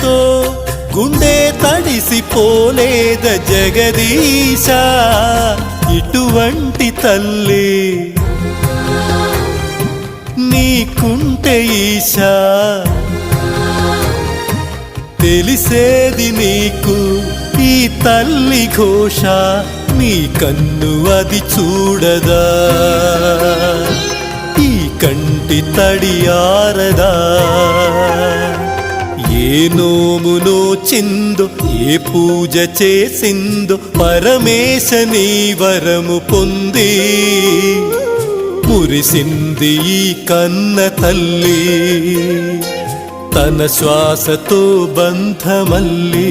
చూపుతో గుండె తడిసిపోలేద జగదీశ ఇటువంటి తల్లి నీకుంటే ఈశా తెలిసేది నీకు ఈ తల్లి ఘోష నీ కన్ను అది చూడదా ఈ కంటి తడి ఆరదా ఏ నోమునో చిందో ఏ పూజ చేసిందో పరమేశ నీ వరము పొంది మురిసింది ఈ కన్న తల్లి తన శ్వాసతో బంధమల్లి